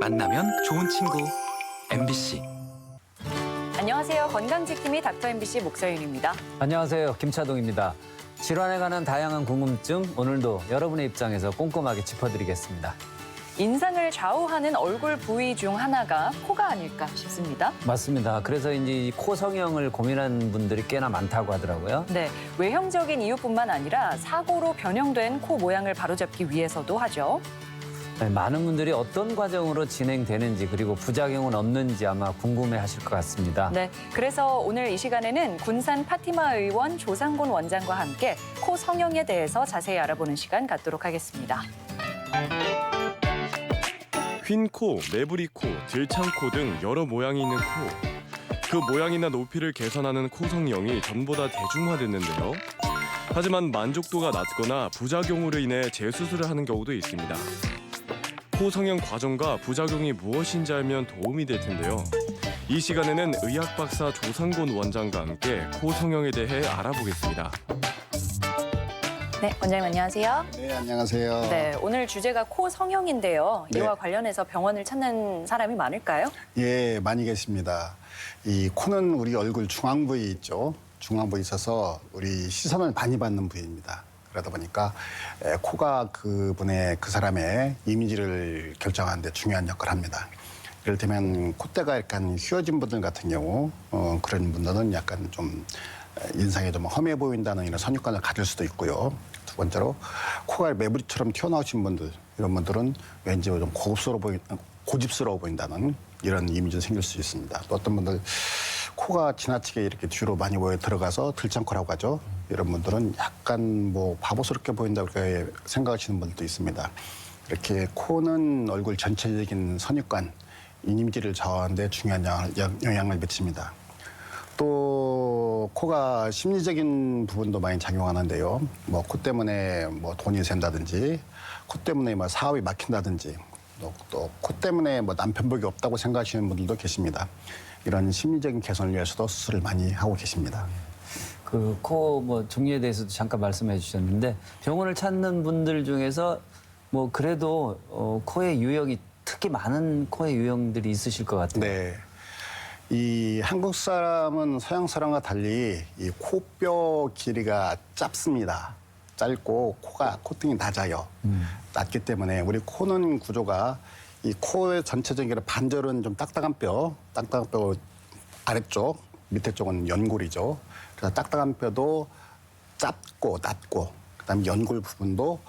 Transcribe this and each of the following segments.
만나면 좋은 친구 MBC. 안녕하세요. 건강지킴이 닥터 MBC 목서윤입니다. 안녕하세요. 김차동입니다. 질환에 관한 다양한 궁금증 오늘도 여러분의 입장에서 꼼꼼하게 짚어드리겠습니다. 인상을 좌우하는 얼굴 부위 중 하나가 코가 아닐까 싶습니다. 맞습니다. 그래서 이제 이 코 성형을 고민하는 분들이 꽤나 많다고 하더라고요. 네, 외형적인 이유뿐만 아니라 사고로 변형된 코 모양을 바로잡기 위해서도 하죠. 네, 많은 분들이 어떤 과정으로 진행되는지 그리고 부작용은 없는지 아마 궁금해하실 것 같습니다. 네, 그래서 오늘 이 시간에는 군산 파티마 의원 조상곤 원장과 함께 코 성형에 대해서 자세히 알아보는 시간 갖도록 하겠습니다. 휜 코, 매부리 코, 들창 코 등 여러 모양이 있는 코. 그 모양이나 높이를 개선하는 코 성형이 전보다 대중화됐는데요. 하지만 만족도가 낮거나 부작용으로 인해 재수술을 하는 경우도 있습니다. 코 성형 과정과 부작용이 무엇인지 알면 도움이 될 텐데요. 이 시간에는 의학 박사 조상곤 원장과 함께 코 성형에 대해 알아보겠습니다. 네, 원장님 안녕하세요. 네, 안녕하세요. 네, 오늘 주제가 코 성형인데요. 이와 네. 관련해서 병원을 찾는 사람이 많을까요? 예, 많이 계십니다. 이 코는 우리 얼굴 중앙 부위 있죠. 중앙 부위 있어서 우리 시선을 많이 받는 부위입니다. 그러다 보니까 코가 그 사람의 이미지를 결정하는 데 중요한 역할을 합니다. 이를테면 콧대가 약간 휘어진 분들 같은 경우 그런 분들은 약간 좀 인상이 좀 험해 보인다는 이런 선입관을 가질 수도 있고요. 두 번째로 코가 매부리처럼 튀어나오신 분들, 이런 분들은 왠지 좀 고집스러워 보인다는 이런 이미지가 생길 수 있습니다. 또 어떤 분들 코가 지나치게 이렇게 뒤로 많이 모여 들어가서 들창코라고 하죠. 이런 분들은 약간 뭐 바보스럽게 보인다고 그렇게 생각하시는 분들도 있습니다. 이렇게 코는 얼굴 전체적인 선입관, 이미지를 좌우하는 데 중요한 영향을 미칩니다. 또 코가 심리적인 부분도 많이 작용하는데요. 뭐 코 때문에 뭐 돈이 샌다든지, 코 때문에 뭐 사업이 막힌다든지, 또 코 때문에 뭐 남편복이 없다고 생각하시는 분들도 계십니다. 이런 심리적인 개선을 위해서도 수술을 많이 하고 계십니다. 그 코 뭐 종류에 대해서도 잠깐 말씀해 주셨는데 병원을 찾는 분들 중에서 뭐 그래도 코의 유형이 특히 많은 코의 유형들이 있으실 것 같아요. 네. 이 한국 사람은 서양 사람과 달리 이 코뼈 길이가 짧습니다. 짧고 콧등이 낮아요. 낮기 때문에 우리 코는 구조가 이 코의 전체적인 반절은 좀 딱딱한 뼈 아래쪽, 밑에 쪽은 연골이죠. 그래서 딱딱한 뼈도 짧고 낮고, 그다음에 연골 부분도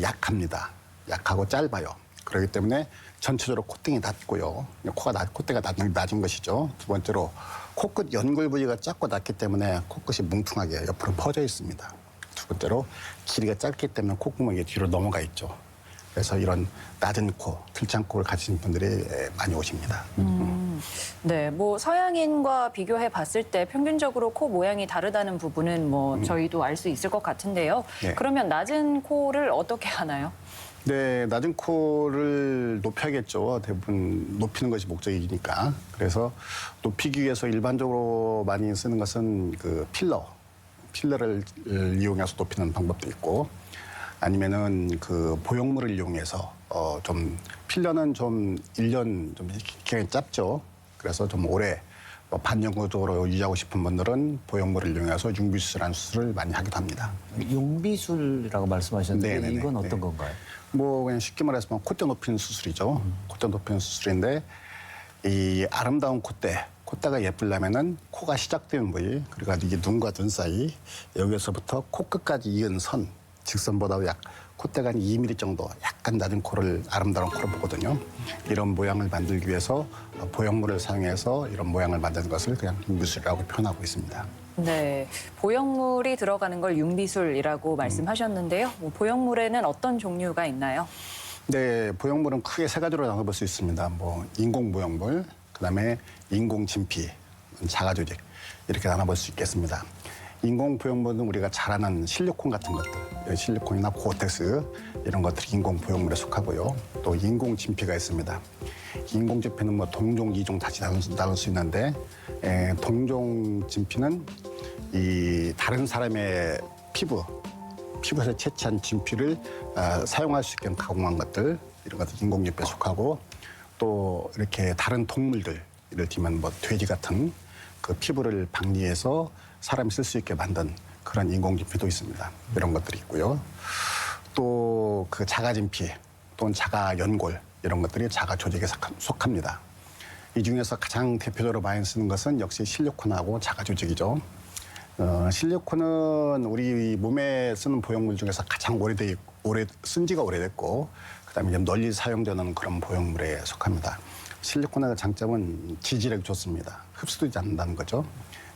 약합니다. 약하고 짧아요. 그렇기 때문에 전체적으로 콧등이 낮고요. 콧대가 낮은 것이죠. 두 번째로 코끝 연골 부위가 작고 낮기 때문에 코끝이 뭉퉁하게 옆으로 퍼져 있습니다. 두 번째로 길이가 짧기 때문에 콧구멍이 뒤로 넘어가 있죠. 그래서 이런 낮은 코, 들창코를 가진 분들이 많이 오십니다. 네, 뭐 서양인과 비교해 봤을 때 평균적으로 코 모양이 다르다는 부분은 뭐 저희도 알 수 있을 것 같은데요. 네. 그러면 낮은 코를 어떻게 하나요? 네, 낮은 코를 높여야겠죠. 대부분 높이는 것이 목적이니까. 그래서 높이기 위해서 일반적으로 많이 쓰는 것은 그 필러를 이용해서 높이는 방법도 있고, 아니면은 그 보형물을 이용해서 필러는 좀 1년 좀 기간이 짧죠. 그래서 좀 오래 반영구적으로 유지하고 싶은 분들은 보형물을 이용해서 융비수술하는 수술을 많이 하기도 합니다. 융비술이라고 말씀하셨는데 네네네. 이건 어떤 네. 건가요? 뭐 그냥 쉽게 말해서 콧대 높이는 수술이죠. 콧대 높이는 수술인데 이 아름다운 콧대가 예쁘려면은 코가 시작되는 부위, 그리고 이게 눈과 눈 사이 여기서부터 코끝까지 이은 선, 직선보다 콧대가 한 2mm 정도 약간 낮은 코를 아름다운 코로 보거든요. 이런 모양을 만들기 위해서 보형물을 사용해서 이런 모양을 만드는 것을 그냥 융비술이라고 표현하고 있습니다. 네, 보형물이 들어가는 걸 융비술이라고 말씀하셨는데요. 뭐 보형물에는 어떤 종류가 있나요? 네, 보형물은 크게 세 가지로 나눠볼 수 있습니다. 뭐 인공 보형물, 그다음에 인공 진피, 자가 조직 이렇게 나눠볼 수 있겠습니다. 인공 보형물은 우리가 잘 아는 실리콘 같은 것들, 실리콘이나 고텍스 이런 것들이 인공 보형물에 속하고요. 또 인공 진피가 있습니다. 인공 진피는 뭐 동종, 이종 다시 나눌 수 있는데 동종 진피는 이 다른 사람의 피부에서 채취한 진피를 사용할 수 있게 가공한 것들, 이런 것들 인공 진피에 속하고, 또 이렇게 다른 동물들, 예를 들면 뭐 돼지 같은 그 피부를 박리해서 사람이 쓸 수 있게 만든 그런 인공진피도 있습니다. 이런 것들이 있고요. 또 그 자가진피 또는 자가연골 이런 것들이 자가조직에 속합니다. 이 중에서 가장 대표적으로 많이 쓰는 것은 역시 실리콘하고 자가조직이죠. 실리콘은 우리 몸에 쓰는 보형물 중에서 가장 쓴 지가 오래됐고 그다음에 좀 널리 사용되는 그런 보형물에 속합니다. 실리콘의 장점은 지지력이 좋습니다. 흡수되지 않는다는 거죠.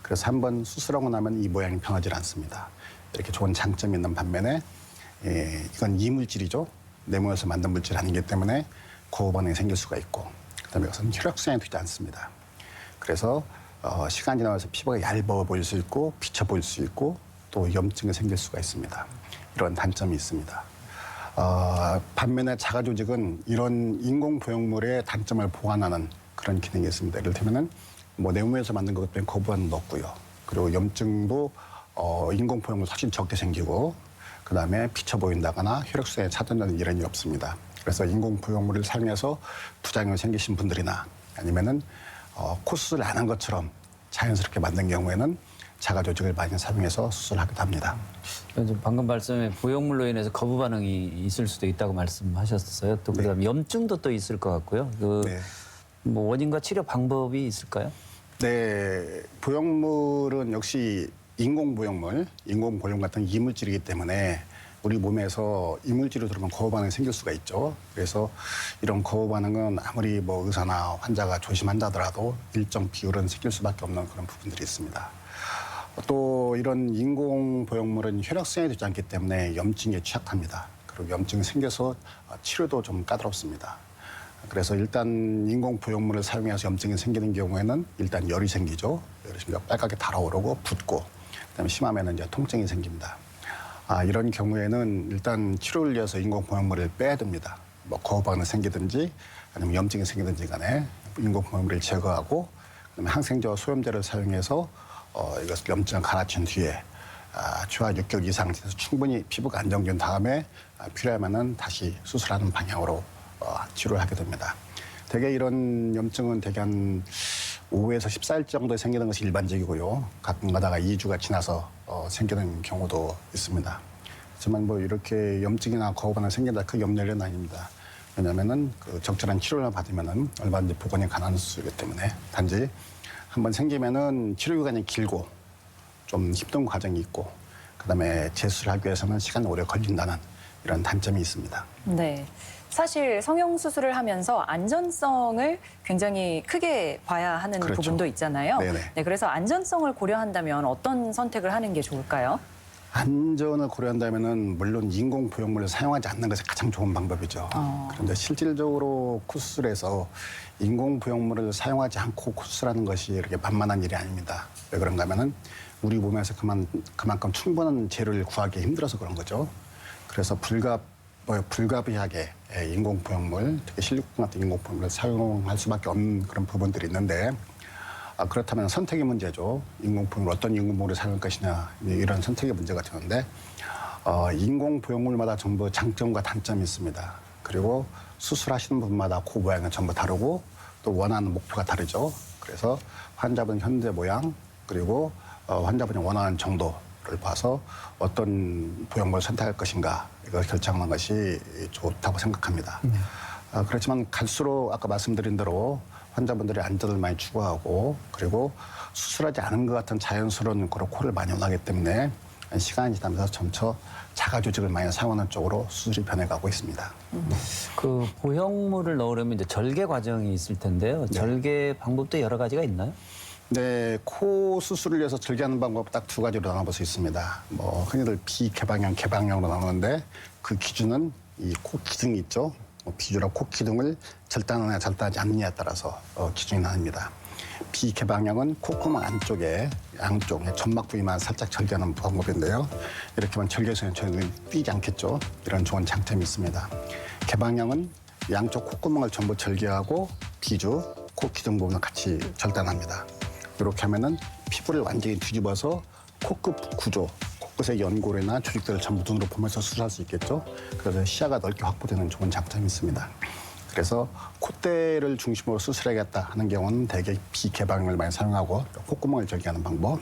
그래서 한번 수술하고 나면 이 모양이 변하지 않습니다. 이렇게 좋은 장점이 있는 반면에 이건 이물질이죠. 내 몸에서 만든 물질이 아니기 때문에 거부 반응이 생길 수가 있고 그다음에 이것은 혈액순환이 되지 않습니다. 그래서 시간이 지나면서 피부가 얇아 보일 수 있고 비쳐 보일 수 있고 또 염증이 생길 수가 있습니다. 이런 단점이 있습니다. 반면에 자가조직은 이런 인공 보형물의 단점을 보완하는 그런 기능이 있습니다. 예를 들면은 뭐 내 몸에서 만든 것 때문에 거부 반응도 없고요. 그리고 염증도 인공 보형물 사실 적게 생기고 그다음에 비쳐 보인다거나 혈액순환에 차단되는 이론이 없습니다. 그래서 인공 보형물을 사용해서 부작용이 생기신 분들이나 아니면은 코 수술을 안 한 것처럼 자연스럽게 만든 경우에는 자가조직을 많이 사용해서 수술하기도 합니다. 방금 말씀에 보형물로 인해서 거부 반응이 있을 수도 있다고 말씀하셨어요. 또 그다음에 염증도 또 있을 것 같고요. 네. 뭐 원인과 치료 방법이 있을까요? 네, 보형물은 역시 인공 보형물 같은 이물질이기 때문에 우리 몸에서 이물질이 들어오면 거부 반응이 생길 수가 있죠. 그래서 이런 거부 반응은 아무리 뭐 의사나 환자가 조심한다더라도 일정 비율은 생길 수밖에 없는 그런 부분들이 있습니다. 또 이런 인공 보형물은 혈액순환이 되지 않기 때문에 염증에 취약합니다. 그리고 염증이 생겨서 치료도 좀 까다롭습니다. 그래서 일단 인공 보형물을 사용해서 염증이 생기는 경우에는 일단 열이 생기죠. 열이 생겨 빨갛게 달아오르고 붓고 그다음에 심하면은 이제 통증이 생깁니다. 이런 경우에는 일단 치료를 위해서 인공 보형물을 빼야 됩니다. 뭐 거부 반응이 생기든지 아니면 염증이 생기든지 간에 인공 보형물을 제거하고 그다음에 항생제와 소염제를 사용해서 이것을 염증을 갈아친 뒤에 주화 6개월 이상 돼서 충분히 피부가 안정된 다음에 필요하면은 다시 수술하는 방향으로 치료를 하게 됩니다. 대개 이런 염증은 대개 한 5에서 14일 정도에 생기는 것이 일반적이고요. 가끔 가다가 2주가 지나서 생기는 경우도 있습니다. 하지만 뭐 이렇게 염증이나 거부 반응이 생긴다 그 염려할 일은 아닙니다. 왜냐하면은 그 적절한 치료를 받으면은 얼마든지 복원이 가능한 수이기 때문에 단지 한번 생기면은 치료 기간이 길고 좀 힘든 과정이 있고 그다음에 재수를 하기 위해서는 시간이 오래 걸린다는 이런 단점이 있습니다. 네. 사실 성형 수술을 하면서 안전성을 굉장히 크게 봐야 하는 그렇죠. 부분도 있잖아요. 네네. 네, 그래서 안전성을 고려한다면 어떤 선택을 하는 게 좋을까요? 안전을 고려한다면은 물론 인공 보형물을 사용하지 않는 것이 가장 좋은 방법이죠. 그런데 실질적으로 코 수술에서 인공 보형물을 사용하지 않고 코 수술하는 것이 이렇게 만만한 일이 아닙니다. 왜 그런가 하면은 우리 몸에서 그만큼 충분한 재료를 구하기 힘들어서 그런 거죠. 그래서 불가피하게 인공 보형물, 특히 실리콘 같은 인공 보형물을 사용할 수밖에 없는 그런 부분들이 있는데 그렇다면 선택의 문제죠. 인공 보형물 어떤 인공 보형물을 사용할 것이냐 이런 선택의 문제가 되는데 인공 보형물마다 전부 장점과 단점이 있습니다. 그리고 수술하시는 분마다 코 모양은 전부 다르고 또 원하는 목표가 다르죠. 그래서 환자분 현재 모양 그리고 환자분이 원하는 정도를 봐서 어떤 보형물을 선택할 것인가 이걸 결정하는 것이 좋다고 생각합니다. 그렇지만 갈수록 아까 말씀드린 대로 환자분들이 안전을 많이 추구하고 그리고 수술하지 않은 것 같은 자연스러운 그런 코를 많이 원하기 때문에 시간이 지나면서 점차 자가조직을 많이 사용하는 쪽으로 수술이 변해가고 있습니다. 그 보형물을 넣으려면 이제 절개 과정이 있을 텐데요. 네. 절개 방법도 여러 가지가 있나요? 네, 코 수술을 위해서 절개하는 방법 딱 두 가지로 나눠볼 수 있습니다. 뭐 흔히들 비개방형, 개방형으로 나누는데 그 기준은 이 코 기둥이 있죠. 비주라 코 기둥을 절단하느냐 절단하지 않느냐에 따라서 기준이 나뉩니다. 비개방형은 콧구멍 안쪽에 양쪽에 점막 부위만 살짝 절개하는 방법인데요. 이렇게만 절개해서는 저희는 띄지 않겠죠. 이런 좋은 장점이 있습니다. 개방형은 양쪽 콧구멍을 전부 절개하고 비주, 코 기둥 부분을 같이 절단합니다. 이렇게 하면은 피부를 완전히 뒤집어서 코끝 구조, 코끝의 연골이나 조직들을 전부 눈으로 보면서 수술할 수 있겠죠. 그래서 시야가 넓게 확보되는 좋은 장점이 있습니다. 그래서 콧대를 중심으로 수술해야겠다 하는 경우는 대개 비개방을 많이 사용하고 콧구멍을 절개하는 방법.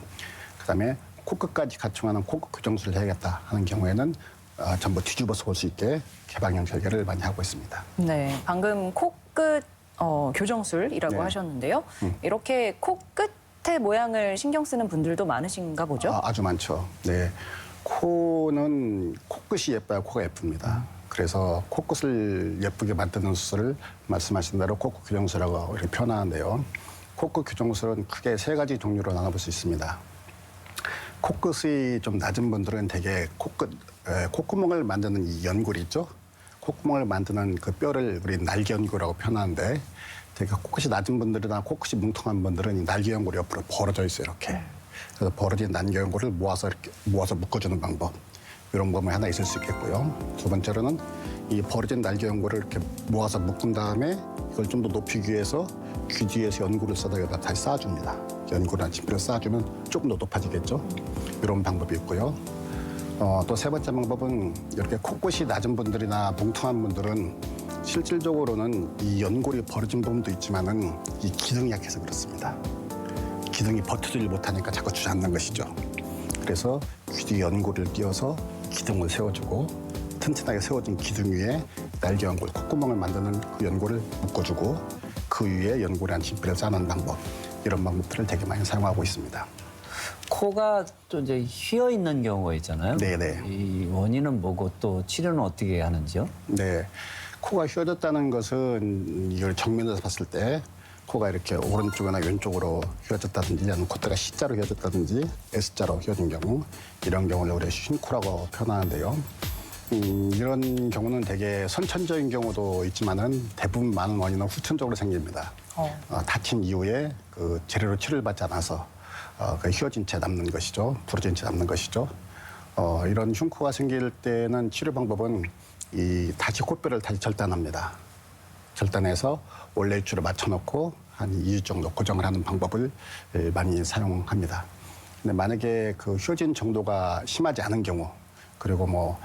그다음에 코끝까지 갖춰가는 코끝 교정술을 해야겠다 하는 경우에는 전부 뒤집어서 볼 수 있게 개방형 절개를 많이 하고 있습니다. 네, 방금 코끝 교정술이라고 네. 하셨는데요. 이렇게 코끝의 모양을 신경 쓰는 분들도 많으신가 보죠? 아주 많죠. 네, 코는 코끝이 예뻐야 코가 예쁩니다. 그래서 코끝을 예쁘게 만드는 수술을 말씀하신 대로 코끝 교정술이라고 이렇게 표현하는데요. 코끝 교정술은 크게 3가지 종류로 나눠볼 수 있습니다. 코끝이 좀 낮은 분들은 대개 콧구멍을 만드는 이 연골이 있죠. 콧구멍을 만드는 그 뼈를 우리 날개연골이라고 표현하는데 되게 코끝이 낮은 분들이나 코끝이 뭉퉁한 분들은 이 날개연골이 옆으로 벌어져 있어요. 이렇게. 그래서 벌어진 날개연골을 모아서 묶어주는 방법. 이런 방법이 하나 있을 수 있겠고요. 두 번째로는 이 벌어진 날개연골을 이렇게 모아서 묶은 다음에 이걸 좀 더 높이기 위해서 귀 뒤에서 연골을 써다 여기다 다시 쌓아줍니다. 연골이나 침필을 쌓아주면 조금 더 높아지겠죠. 이런 방법이 있고요. 또 3번째 방법은 이렇게 코끝이 낮은 분들이나 뭉퉁한 분들은 실질적으로는 이 연골이 벌어진 부분도 있지만은 이 기둥이 약해서 그렇습니다. 기둥이 버텨주질 못하니까 자꾸 주저앉는 것이죠. 그래서 귀 뒤 연골을 띄워서 기둥을 세워주고 튼튼하게 세워진 기둥 위에 날개 연골, 콧구멍을 만드는 그 연골을 묶어주고 그 위에 연골이란 진피를 쌓는 방법, 이런 방법들을 되게 많이 사용하고 있습니다. 코가 또 이제 휘어 있는 경우가 있잖아요. 네네. 이 원인은 뭐고 또 치료는 어떻게 하는지요? 네, 코가 휘어졌다는 것은 이걸 정면에서 봤을 때 코가 이렇게 오른쪽이나 왼쪽으로 휘어졌다든지 아니면 콧대가 C자로 휘어졌다든지 S자로 휘어진 경우, 이런 경우를 우리가 휜코라고 표현하는데요. 이런 경우는 되게 선천적인 경우도 있지만은 대부분 많은 원인은 후천적으로 생깁니다. 다친 이후에 그 제대로 치료를 받지 않아서 그 휘어진 채 남는 것이죠. 부러진 채 남는 것이죠. 이런 흉코가 생길 때는 치료 방법은 이 다시 콧뼈를 다시 절단합니다. 절단해서 원래 위치로 맞춰놓고 한 2주 정도 고정을 하는 방법을 많이 사용합니다. 근데 만약에 그 휘어진 정도가 심하지 않은 경우, 그리고 뭐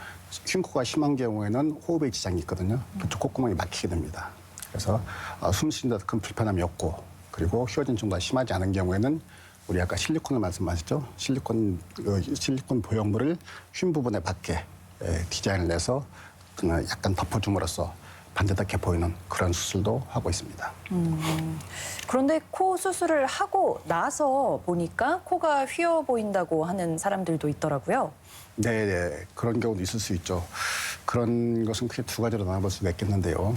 흉코가 심한 경우에는 호흡에 지장이 있거든요. 그쪽 콧구멍이 막히게 됩니다. 그래서 숨 쉬는데 큰 불편함이 없고, 그리고 휘어진 정도가 심하지 않은 경우에는 우리 아까 실리콘을 말씀하셨죠? 실리콘 보형물을 휜 부분에 밖에 디자인을 내서 약간 덮어줌으로써 반듯하게 보이는 그런 수술도 하고 있습니다. 그런데 코 수술을 하고 나서 보니까 코가 휘어 보인다고 하는 사람들도 있더라고요. 네, 그런 경우도 있을 수 있죠. 그런 것은 크게 2가지로 나눠볼 수가 있겠는데요.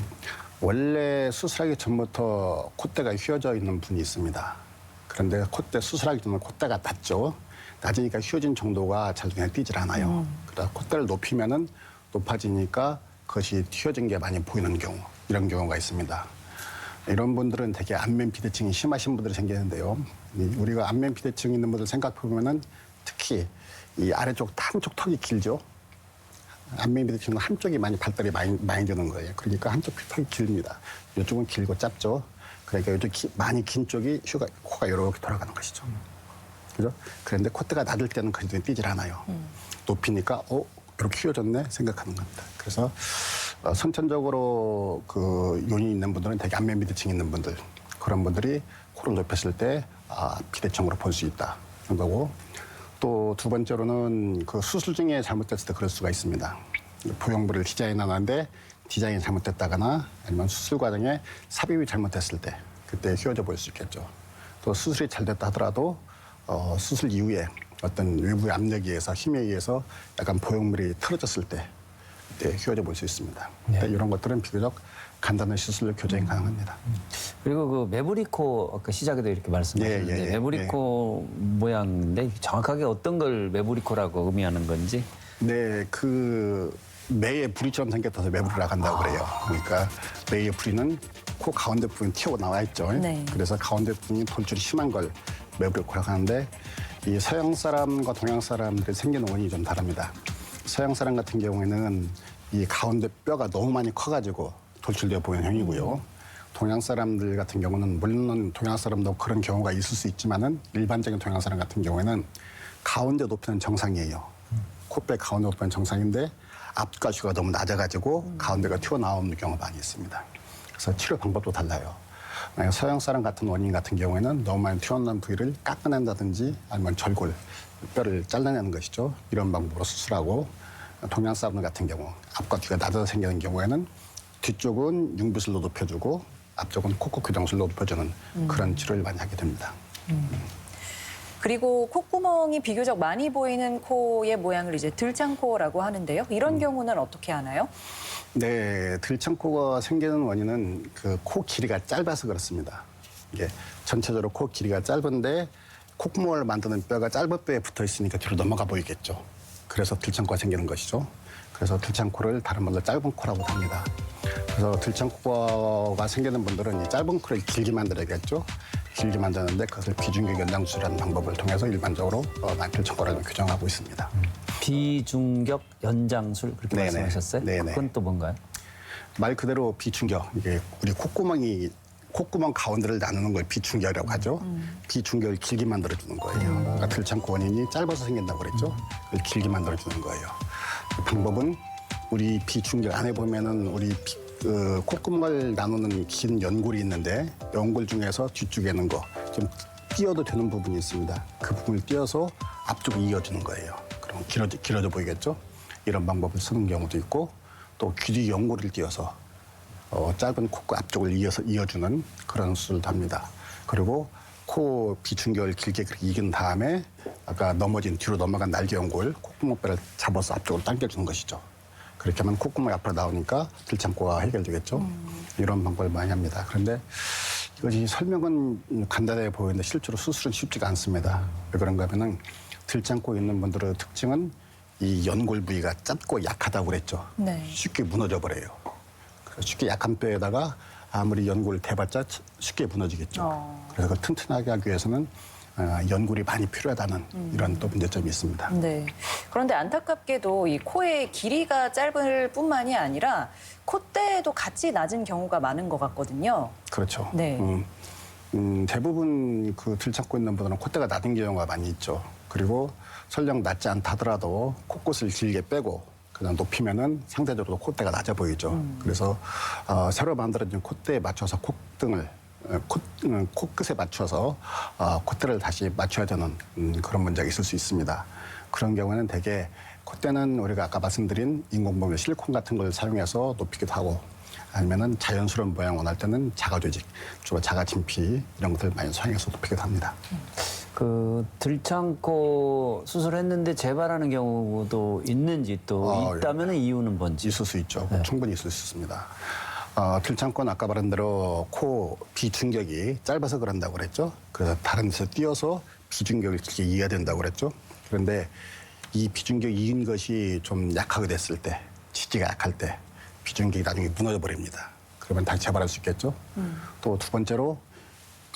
원래 수술하기 전부터 콧대가 휘어져 있는 분이 있습니다. 그런데 콧대 수술하기 전에 콧대가 낮죠. 낮으니까 휘어진 정도가 잘 눈에 띄질 않아요. 그러다 콧대를 높이면은 높아지니까 그것이 휘어진 게 많이 보이는 경우, 이런 경우가 있습니다. 이런 분들은 되게 안면 비대칭이 심하신 분들이 생기는데요. 우리가 안면 비대칭 있는 분들 생각해보면은 특히 이 아래쪽 한쪽 턱이 길죠. 안면 비대칭은 한쪽이 발달이 많이 되는 거예요. 그러니까 한쪽 턱이 깁니다. 이쪽은 길고 짧죠. 그러니까 이쪽 많이 긴 쪽이 코가 이렇게 돌아가는 것이죠. 그죠? 그런데 콧대가 낮을 때는 그 눈에 띄질 않아요. 높이니까 이렇게 휘어졌네 생각하는 겁니다. 그래서 선천적으로 그 요인이 있는 분들은 되게 안면 비대칭이 있는 분들, 그런 분들이 코를 높였을 때 비대칭으로 볼 수 있다 하는 거고, 또 2번째로는 그 수술 중에 잘못됐을 때 그럴 수가 있습니다. 보형물을 디자인하는데 디자인이 잘못됐다거나 아니면 수술 과정에 삽입이 잘못됐을 때 그때 휘어져 보일 수 있겠죠. 또 수술이 잘 됐다 하더라도 수술 이후에 어떤 외부의 압력에 의해서 힘에 의해서 약간 보형물이 틀어졌을 때 그때 휘어져 볼 수 있습니다. 네. 이런 것들은 비교적 간단한 시술로 교정이 가능합니다. 그리고 그 메브리코 아까 시작에도 이렇게 말씀하셨는데 예. 메브리코 모양인데 정확하게 어떤 걸 메브리코라고 의미하는 건지? 네, 그 매의 부리처럼 생겼다서 매부리라고 한다고 그래요. 그러니까 매의 부리는 코 가운데 부분이 튀어 나와 있죠. 네. 그래서 가운데 부분이 돌출이 심한 걸 매부리코라고 하는데, 이 서양 사람과 동양 사람들이 생기는 원인이 좀 다릅니다. 서양 사람 같은 경우에는 이 가운데 뼈가 너무 많이 커가지고 돌출되어 보이는 형이고요. 동양 사람들 같은 경우는 물론 동양 사람도 그런 경우가 있을 수 있지만은 일반적인 동양 사람 같은 경우에는 가운데 높이는 정상이에요. 콧배 가운데 높이는 정상인데 앞가시가 너무 낮아가지고 가운데가 튀어나오는 경우가 많이 있습니다. 그래서 치료 방법도 달라요. 만약 서양 사람 같은 원인 같은 경우에는 너무 많이 튀어나온 부위를 깎아낸다든지 아니면 절골, 뼈를 잘라내는 것이죠. 이런 방법으로 수술하고 동양 사람 같은 경우 앞과 뒤가 낮아서 생기는 경우에는 뒤쪽은 융비술로 높여주고 앞쪽은 콧구 교정술로 높여주는 그런 치료를 많이 하게 됩니다. 그리고 콧구멍이 비교적 많이 보이는 코의 모양을 이제 들창코라고 하는데요. 이런 경우는 어떻게 하나요? 네, 들창코가 생기는 원인은 그 코 길이가 짧아서 그렇습니다. 이게 전체적으로 코 길이가 짧은데 콧구멍을 만드는 뼈가 짧은 뼈에 붙어 있으니까 뒤로 넘어가 보이겠죠. 그래서 들창코가 생기는 것이죠. 그래서 들창코를 다른 말로 짧은 코라고 합니다. 그래서 들창코가 생기는 분들은 이 짧은 코를 길게 만들어야겠죠. 길게 만드는데 그것을 비중격 연장술이라는 방법을 통해서 일반적으로 많이 들창코를 교정하고 있습니다. 비중격 연장술 그렇게 네네. 말씀하셨어요? 네네. 그건 또 뭔가요? 말 그대로 비중격, 이게 우리 콧구멍 가운데를 나누는 걸 비중격이라고 하죠. 비중격을 길게 만들어주는 거예요. 그러니까 들창코 원인이 짧아서 생긴다고 그랬죠. 그걸 길게 만들어주는 거예요. 그 방법은 우리 비중격 안에 보면은 우리 콧구멍을 나누는 긴 연골이 있는데 연골 중에서 뒤쪽에 있는 거 좀 띄어도 되는 부분이 있습니다. 그 부분을 띄어서 앞쪽으로 이어주는 거예요. 그럼 길어져 보이겠죠? 이런 방법을 쓰는 경우도 있고 또 귀 연골을 띄어서 짧은 콧구 앞쪽을 이어주는 그런 수술도 합니다. 그리고 코 비중격을 길게 그렇게 이긴 다음에 아까 뒤로 넘어간 날개 연골, 콧구멍뼈를 잡아서 앞쪽으로 당겨주는 것이죠. 그렇게 하면 콧구멍이 앞으로 나오니까 들창코가 해결되겠죠. 이런 방법을 많이 합니다. 그런데 이것이 설명은 간단해 보이는데 실제로 수술은 쉽지가 않습니다. 왜 그런가 하면은 들창코 있는 분들의 특징은 이 연골 부위가 짧고 약하다고 그랬죠. 네. 쉽게 무너져 버려요. 그래서 쉽게 약한 뼈에다가 아무리 연골을 대봤자 쉽게 무너지겠죠. 그래서 그걸 튼튼하게 하기 위해서는 연골이 많이 필요하다는 이런 또 문제점이 있습니다. 네. 그런데 안타깝게도 이 코의 길이가 짧을 뿐만이 아니라 콧대도 같이 낮은 경우가 많은 것 같거든요. 그렇죠. 네. 대부분 그 들창코 있는 분들은 콧대가 낮은 경우가 많이 있죠. 그리고 설령 낮지 않다 하더라도 코끝을 길게 빼고 그냥 높이면은 상대적으로 콧대가 낮아 보이죠. 그래서 새로 만들어진 콧대에 맞춰서 코끝에 맞춰서 콧대를 다시 맞춰야 되는 그런 문제가 있을 수 있습니다. 그런 경우에는 대개 콧대는 우리가 아까 말씀드린 인공범위 실리콘 같은 걸 사용해서 높이기도 하고 아니면은 자연스러운 모양 원할 때는 자가조직, 주로 자가진피 이런 것들 많이 사용해서 높이기도 합니다. 그 들창코 수술했는데 재발하는 경우도 있는지 또 있다면 이유는 뭔지. 있을 수 있죠. 네. 충분히 있을 수 있습니다. 들창코는 아까 말한 대로 코 비중격이 짧아서 그런다고 그랬죠. 그래서 다른 데서 띄어서 비중격을 길게 이어야 된다고 그랬죠. 그런데 이 비중격 이은 것이 좀 약하게 됐을 때, 지지가 약할 때 비중격이 나중에 무너져 버립니다. 그러면 다시 재발할 수 있겠죠. 또 두 번째로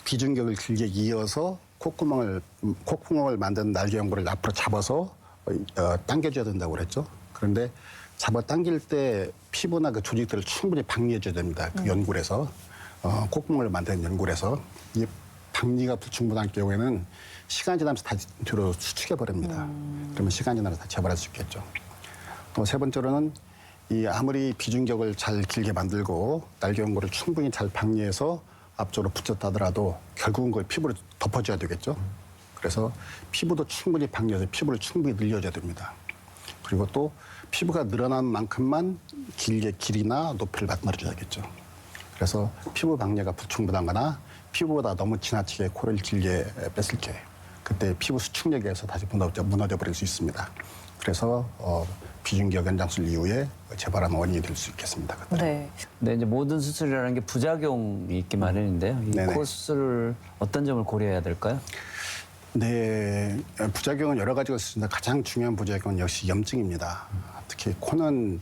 비중격을 길게 이어서 콧구멍을 만드는 날개 연골을 앞으로 잡아서 당겨줘야 된다고 그랬죠. 그런데 잡아 당길 때 피부나 그 조직들을 충분히 박리해줘야 됩니다. 그 연골에서 콧구멍을 만드는 연골에서 이 박리가 불충분한 경우에는 시간이 지나면서 다 뒤로 수축해 버립니다. 그러면 시간이 지나면서 다 재발할 수 있겠죠. 또 세 번째로는 이 아무리 비중격을 잘 길게 만들고 날개 연골을 충분히 잘 박리해서 앞쪽으로 붙였다 하더라도 결국은 그걸 피부로 덮어줘야 되겠죠. 그래서 피부도 충분히 박리해서 피부를 충분히 늘려줘야 됩니다. 그리고 또 피부가 늘어난 만큼만 길이나 높이를 만들어줘야겠죠. 그래서 피부 박리가 불충분하거나 피부보다 너무 지나치게 코를 길게 뺐을 때 그때 피부 수축력에 의해서 다시 무너져 버릴 수 있습니다. 그래서 비중격 연장술 이후에 재발하는 원인이 될 수 있겠습니다. 네. 근데 이제 모든 수술이라는 게 부작용이 있기 마련인데요. 이 네네. 코 수술을 어떤 점을 고려해야 될까요? 네, 부작용은 여러 가지가 있습니다. 가장 중요한 부작용은 역시 염증입니다. 특히 코는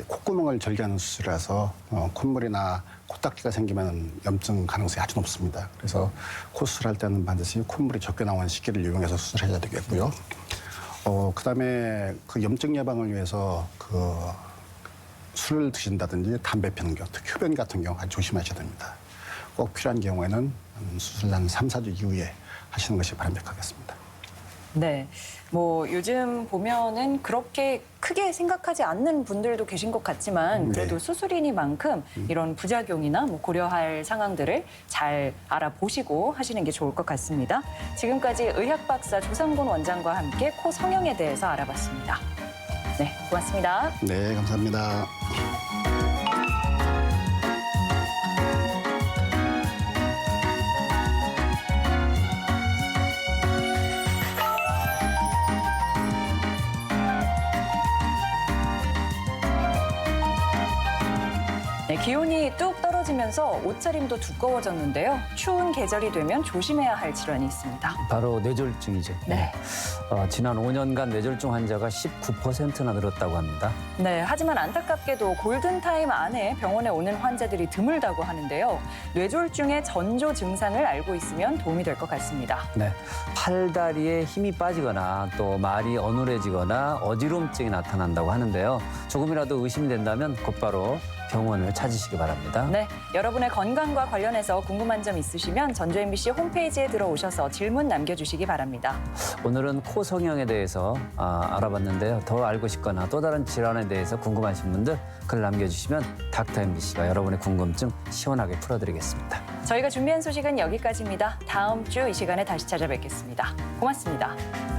콧구멍을 절개하는 수술이라서 콧물이나 코딱지가 생기면 염증 가능성이 아주 높습니다. 그래서 코 수술할 때는 반드시 콧물이 적게 나오는 시기를 이용해서 수술해야 되겠고요. 그다음에 그 염증 예방을 위해서 그 술을 드신다든지 담배 피는 경우, 특히 흡연 같은 경우 아주 조심하셔야 됩니다. 꼭 필요한 경우에는 수술 한 3, 4주 이후에 하시는 것이 바람직하겠습니다. 네. 뭐 요즘 보면은 그렇게 크게 생각하지 않는 분들도 계신 것 같지만 그래도 네. 수술이니만큼 이런 부작용이나 뭐 고려할 상황들을 잘 알아보시고 하시는 게 좋을 것 같습니다. 지금까지 의학 박사 조상곤 원장과 함께 코 성형에 대해서 알아봤습니다. 네, 고맙습니다. 네, 감사합니다. 네, 기온이 뚝 떨어지면서 옷차림도 두꺼워졌는데요. 추운 계절이 되면 조심해야 할 질환이 있습니다. 바로 뇌졸중이죠. 네. 지난 5년간 뇌졸중 환자가 19%나 늘었다고 합니다. 네, 하지만 안타깝게도 골든타임 안에 병원에 오는 환자들이 드물다고 하는데요. 뇌졸중의 전조 증상을 알고 있으면 도움이 될 것 같습니다. 네, 팔다리에 힘이 빠지거나 또 말이 어눌해지거나 어지럼증이 나타난다고 하는데요. 조금이라도 의심이 된다면 곧바로 병원을 찾으시기 바랍니다. 네, 여러분의 건강과 관련해서 궁금한 점 있으시면 전주 MBC 홈페이지에 들어오셔서 질문 남겨주시기 바랍니다. 오늘은 코 성형에 대해서 알아봤는데요. 더 알고 싶거나 또 다른 질환에 대해서 궁금하신 분들 글 남겨주시면 닥터 MBC가 여러분의 궁금증 시원하게 풀어드리겠습니다. 저희가 준비한 소식은 여기까지입니다. 다음 주 이 시간에 다시 찾아뵙겠습니다. 고맙습니다.